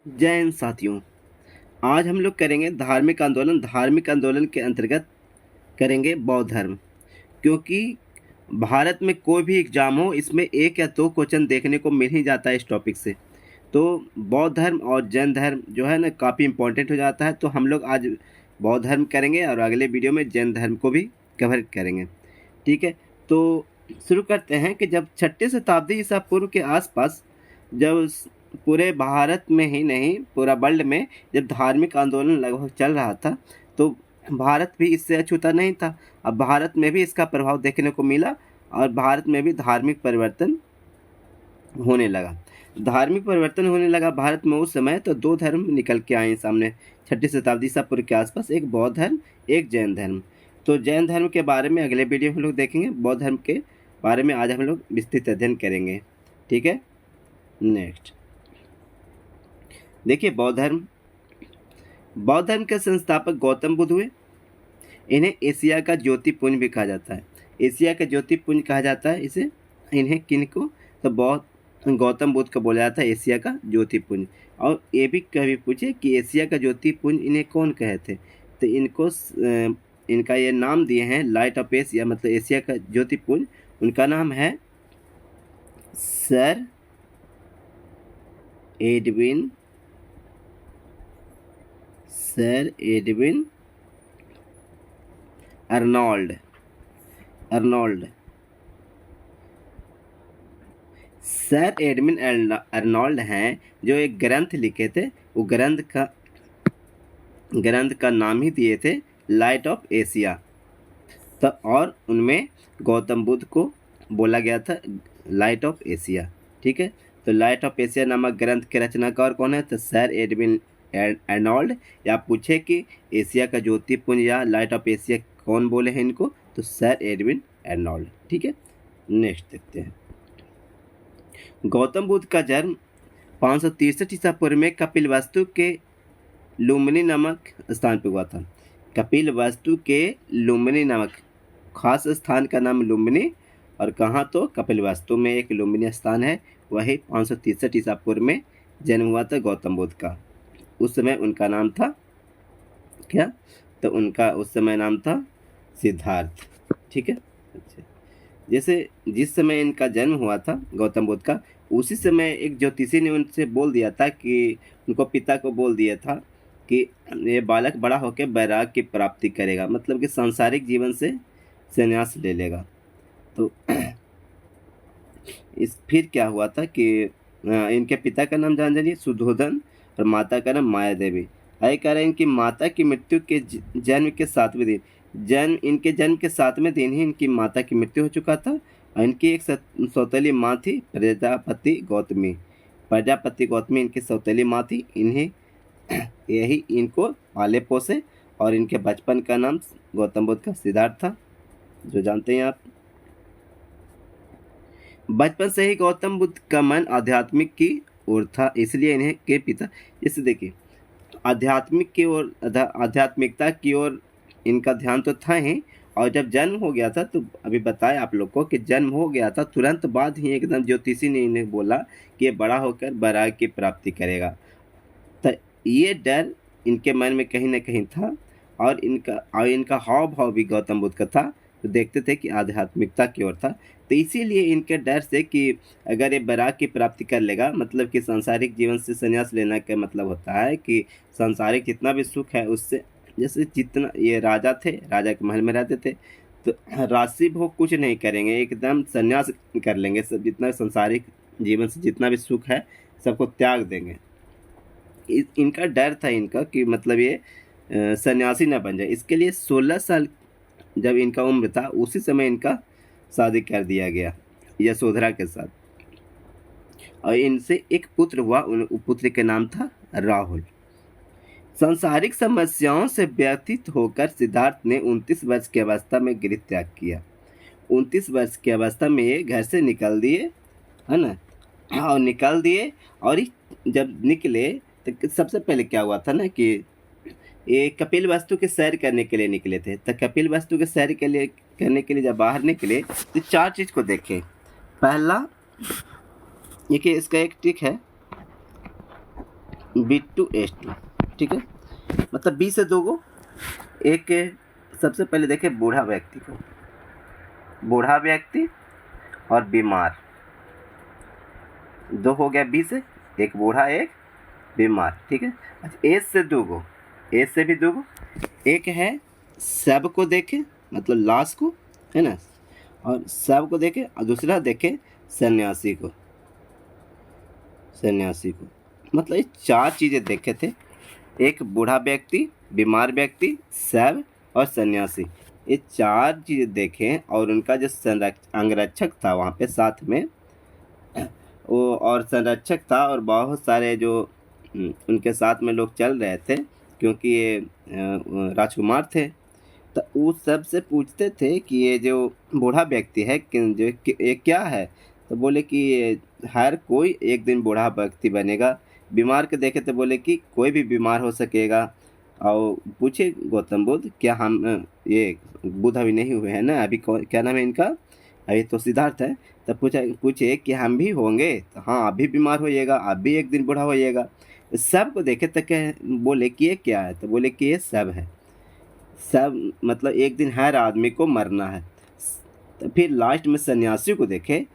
जय हिंद साथियों। आज हम लोग करेंगे धार्मिक आंदोलन के अंतर्गत करेंगे बौद्ध धर्म। क्योंकि भारत में कोई भी एग्जाम हो, इसमें एक या दो क्वेश्चन देखने को मिल ही जाता है इस टॉपिक से। तो बौद्ध धर्म और जैन धर्म जो है ना, काफ़ी इम्पोर्टेंट हो जाता है। तो हम लोग आज बौद्ध धर्म करेंगे और अगले वीडियो में जैन धर्म को भी कवर करेंगे। ठीक है, तो शुरू करते हैं कि जब 6ठी शताब्दी ईसा पूर्व के आसपास, जब पूरे भारत में ही नहीं पूरा वर्ल्ड में जब धार्मिक आंदोलन लगभग चल रहा था, तो भारत भी इससे अछूता नहीं था। अब भारत में भी इसका प्रभाव देखने को मिला और भारत में भी धार्मिक परिवर्तन होने लगा। भारत में उस समय तो दो धर्म निकल के आए सामने। 6ठी शताब्दी ईसा पूर्व के आसपास एक बौद्ध धर्म, एक जैन धर्म। तो जैन धर्म के बारे में अगले वीडियो में हम लोग देखेंगे। बौद्ध धर्म के बारे में आज हम लोग विस्तृत अध्ययन करेंगे। ठीक है, नेक्स्ट देखिए बौद्ध धर्म के संस्थापक गौतम बुद्ध हुए। इन्हें एशिया का ज्योतिपुंज भी कहा जाता है। एशिया का ज्योतिपुंज कहा जाता है इसे। इन्हें किन को? तो गौतम बुद्ध को बोला जाता है एशिया का ज्योतिपुंज। और ये भी कभी पूछे कि एशिया का ज्योतिपुंज इन्हें कौन कहे थे, तो इनका ये नाम दिए हैं लाइट ऑफ एशिया, मतलब एशिया का ज्योतिपुंज। उनका नाम है sir Edwin Arnold. Sir Edwin Arnold हैं जो एक ग्रंथ लिखे थे। वो ग्रंथ का नाम ही दिए थे लाइट ऑफ एशिया। तो और उनमें गौतम बुद्ध को बोला गया था लाइट ऑफ एशिया। ठीक है, तो लाइट ऑफ एशिया नामक ग्रंथ के रचनाकार कौन है? तो सर एडविन अर्नोल्ड। या पूछे कि एशिया का ज्योतिपुंज या लाइट ऑफ एशिया कौन बोले हैं इनको, तो सर एडविन अर्नोल्ड। ठीक है, नेक्स्ट देखते हैं। गौतम बुद्ध का जन्म 563 ईसा पूर्व में कपिलवस्तु के लुम्बिनी नामक स्थान पर हुआ था। कपिलवस्तु के लुम्बिनी नामक खास स्थान का नाम लुम्बिनी, और कहाँ? तो कपिलवस्तु में एक लुम्बिनी स्थान है। वही 563 ईसा पूर्व में जन्म हुआ था गौतम बुद्ध का। उस समय उनका नाम था क्या? तो उनका उस समय नाम था सिद्धार्थ। ठीक है, अच्छा। जैसे जिस समय इनका जन्म हुआ था गौतम बुद्ध का, उसी समय एक ज्योतिषी ने उनसे बोल दिया था कि उनको पिता को बोल दिया था कि ये बालक बड़ा होकर वैराग्य की प्राप्ति करेगा, मतलब कि सांसारिक जीवन से संन्यास ले लेगा। तो फिर क्या हुआ था कि इनके पिता का नाम जान जाइए, सुधोधन, और माता का नाम माया देवी। आई कह रहे हैं इनकी माता की मृत्यु के जन्म के 7वें दिन, इनके जन्म के 7वें दिन ही इनकी माता की मृत्यु हो चुका था। और इनकी एक सौतेली माँ थी, प्रजापति गौतमी इनकी सौतेली माँ थी। इन्हें यही इनको पाले पोसे, और इनके बचपन का नाम गौतम बुद्ध का सिद्धार्थ था, जो जानते हैं आप। बचपन से ही गौतम बुद्ध का मन आध्यात्मिक की ओर था, इसलिए इन्हें के पिता, जैसे देखिए आध्यात्मिकता की ओर इनका ध्यान तो था ही। और जब जन्म हो गया था, तो अभी बताया आप लोग को कि जन्म हो गया था, तुरंत बाद ही एकदम ज्योतिषी ने इन्हें बोला कि ये बड़ा होकर वैराग्य की प्राप्ति करेगा। तो ये डर इनके मन में कहीं ना कहीं था, और इनका हाव भाव भी गौतम बुद्ध का था, तो देखते थे कि आध्यात्मिकता की ओर था। तो इसीलिए इनके डर से कि अगर ये वैराग्य की प्राप्ति कर लेगा, मतलब कि सांसारिक जीवन से संन्यास लेना का मतलब होता है कि सांसारिक जितना भी सुख है उससे, जैसे जितना ये राजा थे, राजा के महल में रहते थे, तो राशि भोग कुछ नहीं करेंगे, एकदम संन्यास कर लेंगे। सब जितना सांसारिक जीवन से जितना भी सुख है सबको त्याग देंगे। इनका डर था इनका कि मतलब ये सन्यासी ना बन जाए। इसके लिए 16 साल जब इनका उम्र था, उसी समय इनका शादी कर दिया गया यशोधरा के साथ। और इनसे एक पुत्र हुआ, उन पुत्र के नाम था राहुल। सांसारिक समस्याओं से व्यथित होकर सिद्धार्थ ने 29 वर्ष की अवस्था में गृह त्याग किया। 29 वर्ष की अवस्था में ये घर से निकल दिए, है ना, और निकल दिए। और जब निकले तो सबसे पहले क्या हुआ था ना कि ये कपिल वस्तु के सैर करने के लिए निकले थे। तो कपिल वस्तु के सैर करने के लिए जब बाहर निकले, तो 4 चीज़ को देखे। पहला, देखिए इसका एक ट्रिक है, B2H2, ठीक है। मतलब बी से दो गो, एक सबसे पहले देखें बूढ़ा व्यक्ति को, बूढ़ा व्यक्ति और बीमार, दो हो गया बी से, एक बूढ़ा एक बीमार, ठीक है। अच्छा ए से दो गो, ए से भी दो गो, एक है सब को देखे मतलब लाश को, है ना, और सब को देखे, और दूसरा देखे सन्यासी को, सन्यासी को, मतलब ये चार चीज़ें देखे थे, एक बूढ़ा व्यक्ति, बीमार व्यक्ति, शैव और सन्यासी, ये चार चीज़ें देखें। और उनका जो अंगरक्षक था वहाँ पे साथ में, वो और संरक्षक था, और बहुत सारे जो उनके साथ में लोग चल रहे थे, क्योंकि ये राजकुमार थे। तो वो सब से पूछते थे कि ये जो बूढ़ा व्यक्ति है ये क्या है। तो बोले कि हर कोई एक दिन बूढ़ा व्यक्ति बनेगा। बीमार के देखे तो बोले कि कोई भी बीमार हो सकेगा। और पूछे गौतम बुद्ध क्या हम ये बुद्ध अभी नहीं हुए हैं ना, अभी क्या नाम है इनका, अभी तो सिद्धार्थ है। तब पूछे कि हम भी होंगे, तो हाँ आप भी बीमार होइएगा, आप भी एक दिन बूढ़ा होइएगा। सब को देखे तो बोले कि ये क्या है, तो बोले कि ये सब है, सब मतलब एक दिन हर आदमी को मरना है। तो फिर लास्ट में सन्यासी को देखे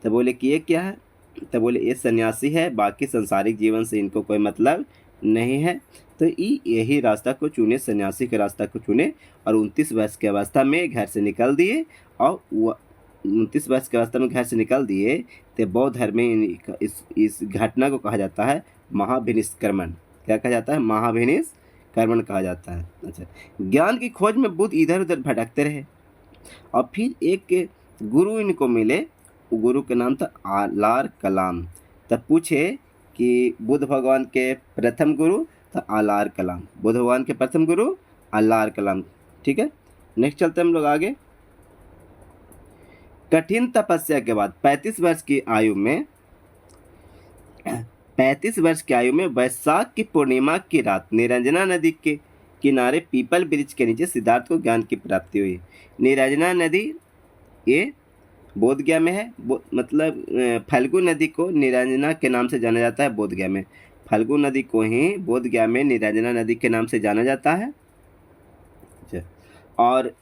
तो बोले कि ये क्या है, तो बोले ये सन्यासी है, बाकी संसारिक जीवन से इनको कोई मतलब नहीं है। तो यही रास्ता को चुने, सन्यासी के रास्ता को चुने, और 29 वर्ष की अवस्था में घर से निकल दिए। और 29 वर्ष की अवस्था में घर से निकल दिए तो बौद्ध धर्म में इस घटना को कहा जाता है महाभिनिष्क्रमण। क्या कहा जाता है? महाभिनिष्क्रमण कहा जाता है। अच्छा, ज्ञान की खोज में बुद्ध इधर उधर भटकते रहे, और फिर एक गुरु इनको मिले, गुरु का नाम था आलार कलाम। तब पूछे कि बुद्ध भगवान के प्रथम गुरु था आलार कलाम, बुद्ध भगवान के प्रथम गुरु आलार कलाम, ठीक है। नेक्स्ट चलते हम लोग आगे। कठिन तपस्या के बाद 35 वर्ष की आयु में वैशाख की पूर्णिमा की रात निरंजना नदी के किनारे पीपल वृक्ष के नीचे सिद्धार्थ को ज्ञान की प्राप्ति हुई। निरंजना नदी ये बोधगया में है, मतलब फल्गु नदी को निरंजना के नाम से जाना जाता है बोधगया में। फल्गु नदी को ही बोधगया में निरंजना नदी के नाम से जाना जाता है। और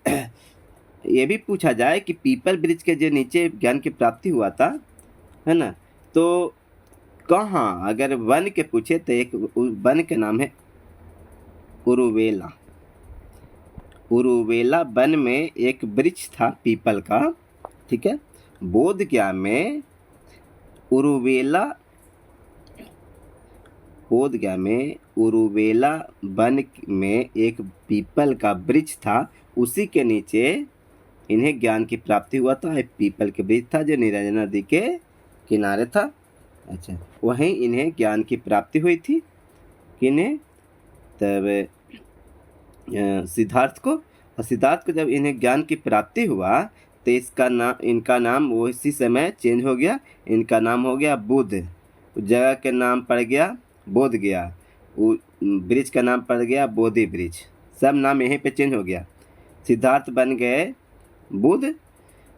ये भी पूछा जाए कि पीपल वृक्ष के जो नीचे ज्ञान की प्राप्ति हुआ था, है ना, तो कहाँ, अगर वन के पूछे तो एक वन के नाम है उरुवेला। उरुवेला वन में एक वृक्ष था पीपल का, ठीक है। बोधगया में उरुवेला वन में एक पीपल का वृक्ष था, उसी के नीचे इन्हें ज्ञान की प्राप्ति हुआ था। एक पीपल के वृक्ष था जो निरंजना नदी के किनारे था। अच्छा, वहीं इन्हें ज्ञान की प्राप्ति हुई थी, किन्हें, तब सिद्धार्थ को। और सिद्धार्थ को जब इन्हें ज्ञान की प्राप्ति हुआ तो इनका नाम वो इसी समय चेंज हो गया, इनका नाम हो गया बुद्ध। उस जगह के नाम पड़ गया बोध गया, वो ब्रिज का नाम पड़ गया बोधि ब्रिज, सब नाम यहीं पे चेंज हो गया। सिद्धार्थ बन गए बुद्ध,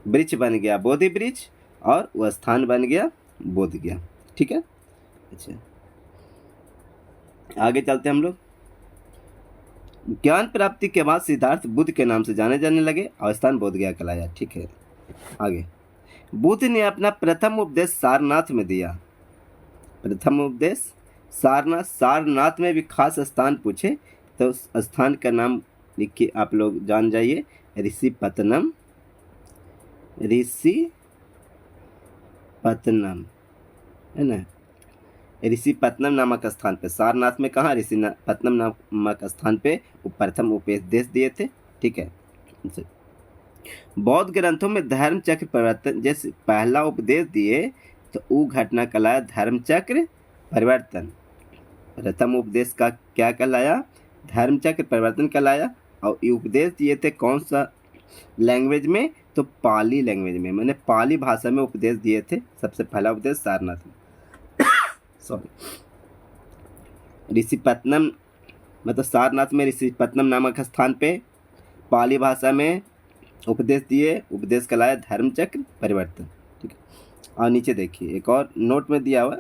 ब्रिज बन गया बोधि ब्रिज, और वह स्थान बन गया बोध गया, ठीक है। अच्छा, आगे चलते हम लोग। ज्ञान प्राप्ति के बाद सिद्धार्थ बुद्ध के नाम से जाने लगे और स्थान बोध गया कहलाया, ठीक है। आगे, बुद्ध ने अपना प्रथम उपदेश सारनाथ में दिया। प्रथम उपदेश सारनाथ में भी खास स्थान पूछे तो उस स्थान का नाम लिखिए, आप लोग जान जाइए, ऋषिपत्तनम, है ना, ऋषिपत्तनम नामक स्थान पे। सारनाथ में कहाँ, ऋषिपत्तनम नामक स्थान पे वो प्रथम उपदेश दिए थे, ठीक है। बौद्ध ग्रंथों में धर्म चक्र परिवर्तन जैसे पहला उपदेश दिए तो वो घटना कहलाया धर्म चक्र परिवर्तन। प्रथम उपदेश का क्या कहलाया? धर्म चक्र परिवर्तन कहलाया। और ये उपदेश दिए थे कौन सा लैंग्वेज में? तो पाली लैंग्वेज में, मैंने पाली भाषा में उपदेश दिए थे। सबसे पहला उपदेश सारनाथ में ऋषिपत्तनम, मतलब सारनाथ में ऋषिपत्तनम नामक स्थान पे पाली भाषा में उपदेश दिए। उपदेश कहलाया धर्म चक्र परिवर्तन, ठीक है। और नीचे देखिए एक और नोट में दिया हुआ,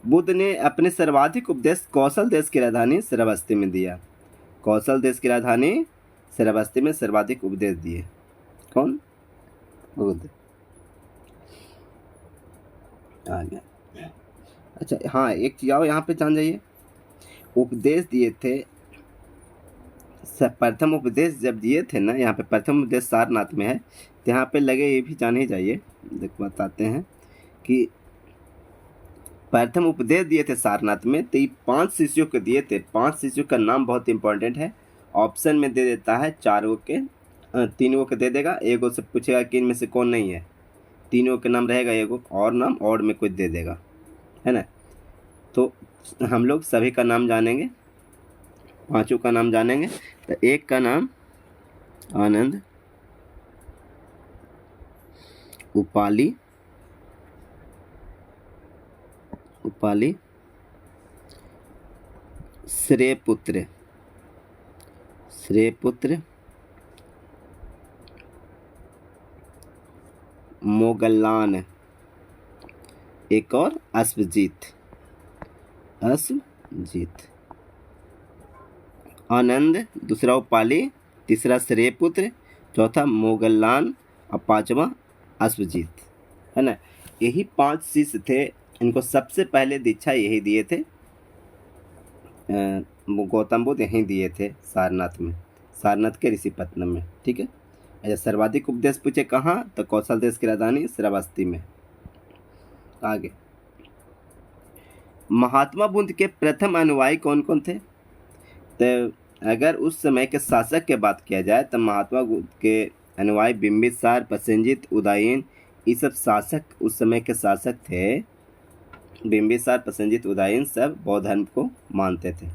बुद्ध ने अपने सर्वाधिक उपदेश कौशल देश की राजधानी श्रावस्ती में दिया। कौशल देश की राजधानी श्रावस्ती में सर्वाधिक उपदेश दिए कौन? बुद्ध। आ गया। अच्छा हाँ, एक चीज आओ यहाँ पे जान जाइए। उपदेश दिए थे, प्रथम उपदेश जब दिए थे ना, यहाँ पे प्रथम उपदेश सारनाथ में है, तो यहाँ पे लगे ये भी जाने ही जाइए, देख बताते हैं कि प्रथम उपदेश दिए थे सारनाथ में, तो ये 5 शिष्यों को दिए थे। 5 शिष्यों का नाम बहुत इंपॉर्टेंट है, ऑप्शन में दे देता है 4 के, 3 के दे देगा, एगो से पूछेगा कि इनमें से कौन नहीं है, 3 के नाम रहेगा, एगो और नाम और में कुछ दे देगा, है ना। तो हम लोग सभी का नाम जानेंगे, 5 का नाम जानेंगे। तो एक का नाम आनंद, उपाली, श्रेयपुत्र, मोगलान, एक और अश्वजीत। आनंद, दूसरा उपाली, तीसरा श्रेयपुत्र, चौथा मोगलान और 5वां अश्वजीत, है ना। यही 5 शिष्य थे, इनको सबसे पहले दीक्षा यही दिए थे, गौतम बुद्ध यहीं दिए थे सारनाथ में, सारनाथ के ऋषिपत्नम में, ठीक है। अच्छा, सर्वाधिक उपदेश पूछे कहाँ, तो कौशल देश की राजधानी श्रावस्ती में। आगे, महात्मा बुद्ध के प्रथम अनुयायी कौन कौन थे? तो अगर उस समय के शासक की बात किया जाए तो महात्मा बुद्ध के अनुयायी बिंबिसार, प्रसेनजित, उदयन, ये सब शासक, उस समय के शासक थे। बिंबिसार, प्रसेनजित, उदयन सब बौद्ध धर्म को मानते थे।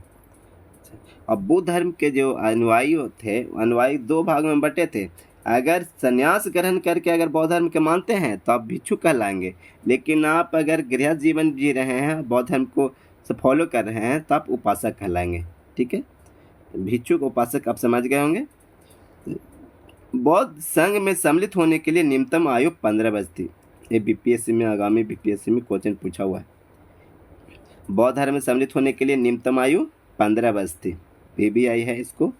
अब बुद्ध धर्म के जो अनुयायी थे, अनुयायी 2 भाग में बटे थे। अगर संन्यास ग्रहण करके अगर बौद्ध धर्म के मानते हैं तो आप भिक्षु कहलाएंगे, लेकिन आप अगर गृहस्थ जीवन जी रहे हैं, बौद्ध धर्म को फॉलो कर रहे हैं, तो आप उपासक कहलाएंगे, ठीक है। भिक्षुक, उपासक आप समझ गए होंगे। बौद्ध संघ में सम्मिलित होने के लिए न्यूनतम आयु 15 वर्ष थी। ये बीपीएससी में, आगामी बीपीएससी में क्वेश्चन पूछा हुआ है। बौद्ध धर्म में सम्मिलित होने के लिए न्यूनतम आयु 15 वर्ष थी। पीबीआई है, इसको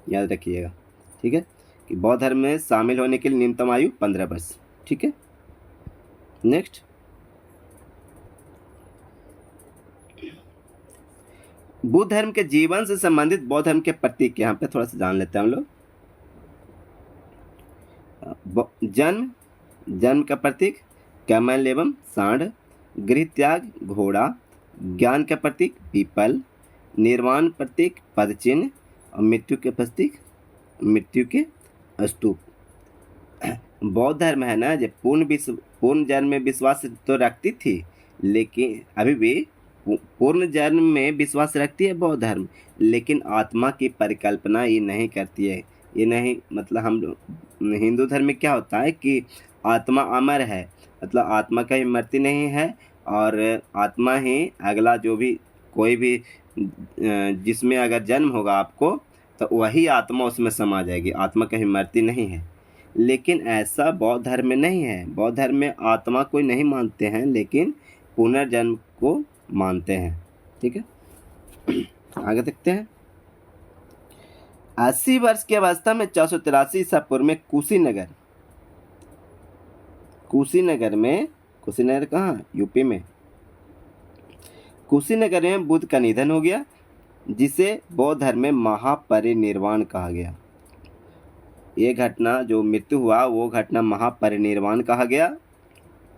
याद रखिएगा, ठीक है, कि बौद्ध धर्म में शामिल होने के लिए न्यूनतम आयु 15 वर्ष, ठीक है। नेक्स्ट, बुद्ध धर्म के जीवन से संबंधित बौद्ध धर्म के प्रतीक यहाँ पे थोड़ा सा जान लेते हैं हम लोग। जन्म का प्रतीक कमल एवं सांड, गृह त्याग घोड़ा, ज्ञान का प्रतीक पीपल, निर्वाण प्रतीक पदचिन्ह और मृत्यु के प्रतीक मृत्यु के स्तूप। बौद्ध धर्म है ना, जब पूर्ण जन्म में विश्वास तो रखती थी, लेकिन अभी भी पूर्ण जन्म में विश्वास रखती है बौद्ध धर्म, लेकिन आत्मा की परिकल्पना ये नहीं करती है। ये नहीं, मतलब हम हिंदू धर्म में क्या होता है कि आत्मा अमर है, मतलब आत्मा का ही मृत्यु नहीं है, और आत्मा ही अगला जो भी कोई भी जिसमें अगर जन्म होगा आपको, तो वही आत्मा उसमें समा जाएगी, आत्मा कहीं मरती नहीं है। लेकिन ऐसा बौद्ध धर्म में नहीं है। बौद्ध धर्म में आत्मा कोई नहीं मानते हैं, लेकिन पुनर्जन्म को मानते हैं, ठीक है। आगे देखते हैं। 80 वर्ष की अवस्था में 483 ईसा पूर्व में कुशीनगर कहाँ, यूपी में, कुशीनगर में बुद्ध का निधन हो गया, जिसे बौद्ध धर्म में महापरिनिर्वाण कहा गया। ये घटना जो मृत्यु हुआ, वो घटना महापरिनिर्वाण कहा गया।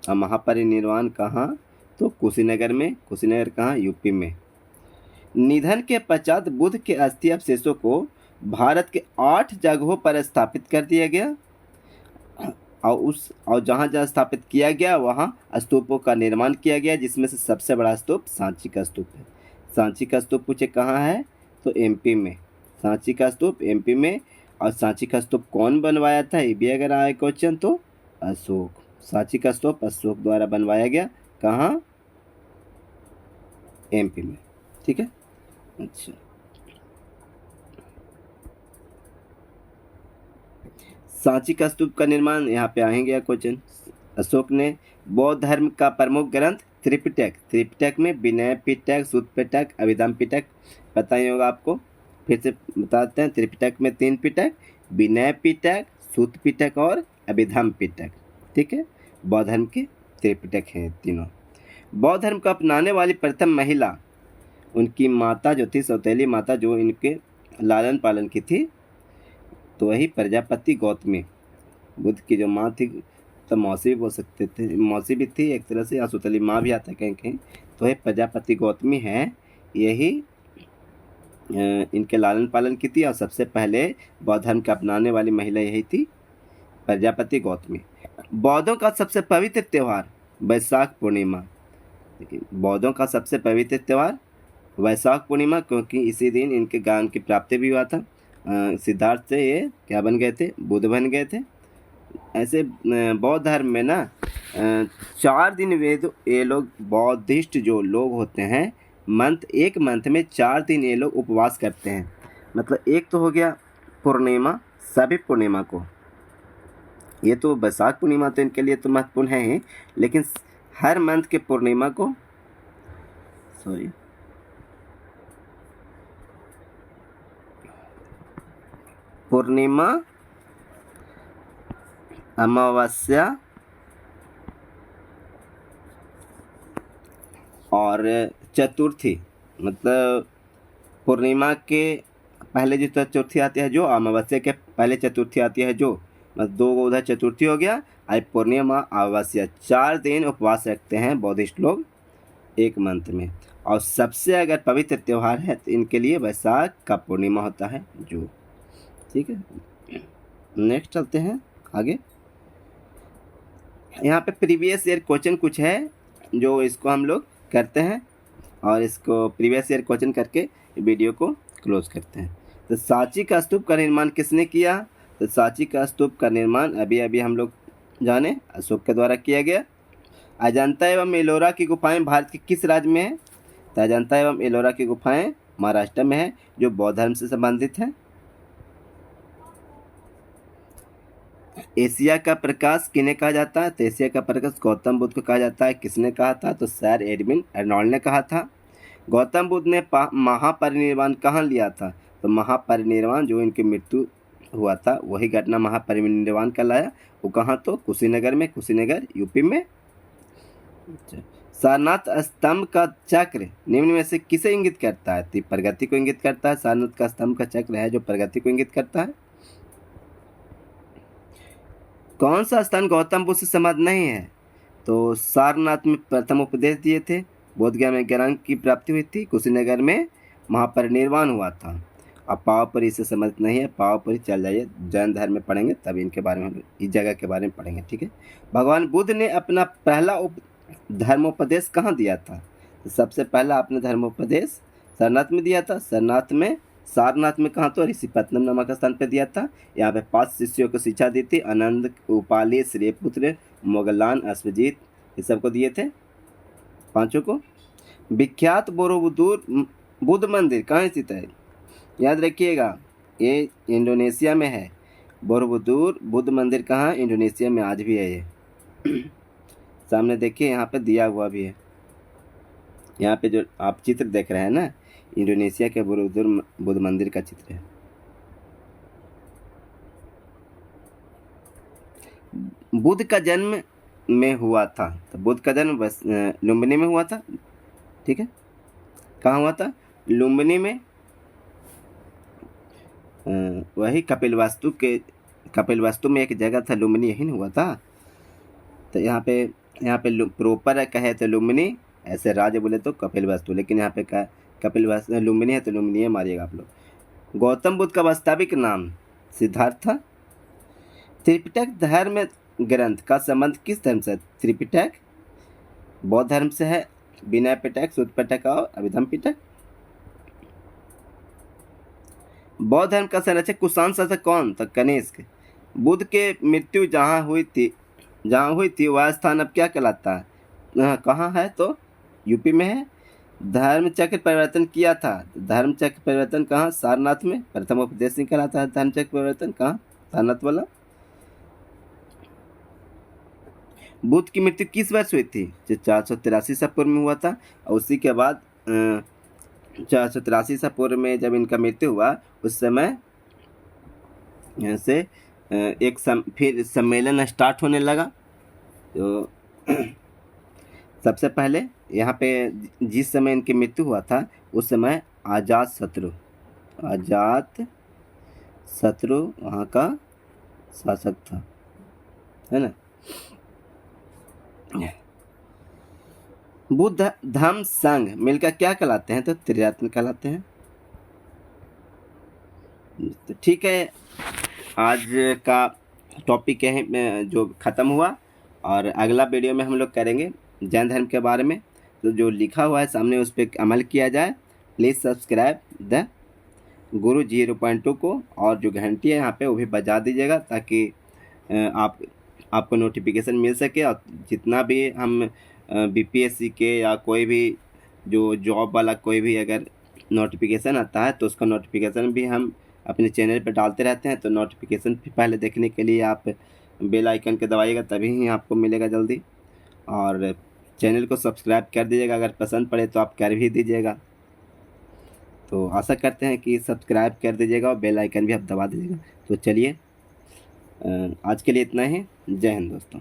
और महापरिनिर्वाण कहाँ, तो कुशीनगर में। कुशीनगर कहाँ, यूपी में। निधन के पश्चात बुद्ध के अस्थि अवशेषों को भारत के 8 जगहों पर स्थापित कर दिया गया, और जहाँ स्थापित किया गया वहाँ स्तूपों का निर्माण किया गया, जिसमें से सबसे बड़ा स्तूप सांची का स्तूप है। सांची का स्तूप पूछे कहाँ है, तो एमपी में। सांची का स्तूप एमपी में। और सांची का स्तूप कौन बनवाया था, ये भी अगर आए क्वेश्चन, तो अशोक। सांची का स्तूप अशोक द्वारा बनवाया गया, कहाँ, एमपी में, ठीक है। अच्छा, सांची का स्तूप का निर्माण, यहाँ पे आएंगे क्वेश्चन। अशोक ने बौद्ध धर्म का प्रमुख ग्रंथ त्रिपिटक। त्रिपिटक में विनय पिटक, सुत्त पिटक, अभिधम पिटक पता ही होगा आपको। फिर से बताते हैं, त्रिपिटक में 3 पिटक, विनय पिटक, सुत्त पिटक और अभिधम पिटक। ठीक है, बौद्ध धर्म के त्रिपिटक हैं तीनों। बौद्ध धर्म को अपनाने वाली प्रथम महिला, उनकी माता जो थी, सौतेली माता जो इनके लालन पालन की थी, तो वही प्रजापति गौतमी, बुद्ध की जो माँ थी, तो मौसी भी बोल सकते थे, मौसी भी थी एक तरह से, या सौतेली माँ भी आता है कहीं कहीं, तो वही प्रजापति गौतमी है, यही इनके लालन पालन की थी। और सबसे पहले बौद्ध धर्म के अपनाने वाली महिला यही थी, प्रजापति गौतमी। बौद्धों का सबसे पवित्र त्यौहार वैशाख पूर्णिमा। देखिए, बौद्धों का सबसे पवित्र त्यौहार वैशाख पूर्णिमा, क्योंकि इसी दिन इनके ज्ञान की प्राप्ति भी हुआ था। सिद्धार्थ से ये क्या बन गए थे, बुद्ध बन गए थे। ऐसे बौद्ध धर्म में ना 4 दिन वेद, ये लोग बौद्धिस्ट जो लोग होते हैं, एक मंथ में 4 दिन ये लोग उपवास करते हैं। मतलब एक तो हो गया पूर्णिमा, सभी पूर्णिमा को, ये तो वैशाख पूर्णिमा तो इनके लिए तो महत्वपूर्ण है ही, लेकिन हर मंथ के पूर्णिमा को, पूर्णिमा, अमावस्या और चतुर्थी, मतलब पूर्णिमा के पहले जो चतुर्थी आती है, जो अमावस्या के पहले चतुर्थी आती है, जो मतलब 2 उधर चतुर्थी हो गया, आज पूर्णिमा अमावस्या, 4 दिन उपवास रखते हैं बौद्धिस्ट लोग एक मंथ में। और सबसे अगर पवित्र त्यौहार है तो इनके लिए वैशाख का पूर्णिमा होता है जो। ठीक है, नेक्स्ट चलते हैं आगे। यहाँ पे प्रीवियस ईयर क्वेश्चन कुछ है जो इसको हम लोग करते हैं, और इसको प्रीवियस ईयर क्वेश्चन करके वीडियो को क्लोज करते हैं। तो सांची का स्तूप का निर्माण किसने किया? तो सांची का स्तूप का निर्माण अभी अभी हम लोग जाने अशोक के द्वारा किया गया। अजंता एवं एलोरा की गुफाएं भारत के किस राज्य में है? तो अजंता एवं एलोरा की गुफाएं महाराष्ट्र में है, जो बौद्ध धर्म से संबंधित है। एशिया का प्रकाश किन्हें कहा जाता है? तो एशिया का प्रकाश गौतम बुद्ध को कहा जाता है। किसने कहा था? तो सर एडविन अर्नोल्ड ने कहा था। गौतम बुद्ध ने महापरिनिर्वाण कहाँ लिया था? तो महापरिनिर्वाण जो इनकी मृत्यु हुआ था, वही घटना महापरिनिर्वाण कहलाया। वो कहाँ? तो कुशीनगर में, कुशीनगर यूपी में। सारनाथ स्तंभ का चक्र निम्न में से किसे इंगित करता है? तो प्रगति को इंगित करता है। सारनाथ का स्तंभ का चक्र है जो प्रगति को इंगित करता है। कौन सा स्थान गौतम बुद्ध से संबद्ध नहीं है? तो सारनाथ में प्रथम उपदेश दिए थे, बोधगया में ज्ञान की प्राप्ति हुई थी, कुशीनगर में महापरिनिर्वाण हुआ था। अब पावापुरी से संबंधित नहीं है, पावापुरी चल जाइए, जैन धर्म में पढ़ेंगे तभी इनके बारे में, इस जगह के बारे में पढ़ेंगे। ठीक है। भगवान बुद्ध ने अपना पहला धर्मोपदेश कहाँ दिया था? तो सबसे पहला अपने धर्मोपदेश सारनाथ में दिया था। सारनाथ में कहाँ? तो ऋषिपत्तनम नामक स्थान पर दिया था। यहाँ पे 5 शिष्यों को शिक्षा दी थी, आनंद, उपाली, श्रेयपुत्र, मोगलान, अश्वजीत, ये सबको दिए थे, 5 को। विख्यात बोरोबुदुर बुद्ध मंदिर कहाँ स्थित है? याद रखिएगा, ये इंडोनेशिया में है। बोरोबुदुर बुद्ध मंदिर कहाँ? इंडोनेशिया में आज भी है ये। सामने देखिए, यहाँ पे दिया हुआ भी है। यहाँ पे जो आप चित्र देख रहे हैं ना, इंडोनेशिया के बोरोबुदुर बुद्ध मंदिर का चित्र है। बुद्ध का जन्म में हुआ था, तो बुद्ध का जन्म बस लुम्बिनी में हुआ था। ठीक है, कहाँ हुआ था? लुम्बिनी में। वही कपिलवस्तु में एक जगह था लुम्बिनी, यही नहीं हुआ था। तो यहाँ पे प्रॉपर कहे तो लुम्बिनी, ऐसे राज्य बोले तो कपिलवस्तु, लेकिन यहाँ पे क्या कपिलवस्तु लुम्बिनी है तो लुम्बिनी मारिएगा आप लोग। गौतम बुद्ध का वास्तविक नाम सिद्धार्थ था। त्रिपिटक धर्म ग्रंथ का संबंध किस धर्म से? त्रिपिटक बौद्ध धर्म से है। विनय पिटक, सुत्त पिटक और अभिधम पिटक। बौद्ध धर्म का संरक्षक कुषाण शासक कौन? तो कनिष्क। बुद्ध के मृत्यु जहाँ हुई थी वह स्थान अब क्या कहलाता है? कहाँ है? तो यूपी में है। धर्म चक्र परिवर्तन किया था। धर्म चक्र परिवर्तन कहाँ? सारनाथ में। प्रथम उपदेश कहलाता है धर्म चक्र परिवर्तन, कहाँ? सारनाथ वाला। बुद्ध की मृत्यु किस वर्ष हुई थी? जो 483 ईसा पूर्व में हुआ था। और उसी के बाद 483 ईसा पूर्व में जब इनका मृत्यु हुआ उस समय से फिर सम्मेलन स्टार्ट होने लगा। तो सबसे पहले यहाँ पे जिस समय इनकी मृत्यु हुआ था उस समय अजात शत्रु वहाँ का शासक था, है ना। बुद्ध धम्म संघ मिलकर क्या कहलाते हैं? तो त्रिरत्न कहलाते हैं। तो ठीक है, आज का टॉपिक है जो ख़त्म हुआ, और अगला वीडियो में हम लोग करेंगे जैन धर्म के बारे में। तो जो लिखा हुआ है सामने उस पर अमल किया जाए। प्लीज़ सब्सक्राइब द गुरु 0.2 को, और जो घंटी है यहाँ पे वो भी बजा दीजिएगा ताकि आपको नोटिफिकेशन मिल सके। और जितना भी हम बीपीएससी के या कोई भी जो जॉब वाला कोई भी अगर नोटिफिकेशन आता है तो उसका नोटिफिकेशन भी हम अपने चैनल पर डालते रहते हैं। तो नोटिफिकेशन पहले देखने के लिए आप बेल आइकन के दबाइएगा, तभी ही आपको मिलेगा जल्दी। और चैनल को सब्सक्राइब कर दीजिएगा, अगर पसंद पड़े तो आप कर भी दीजिएगा। तो आशा करते हैं कि सब्सक्राइब कर दीजिएगा और बेल आइकन भी आप दबा दीजिएगा। तो चलिए, आज के लिए इतना ही। जय हिंद दोस्तों।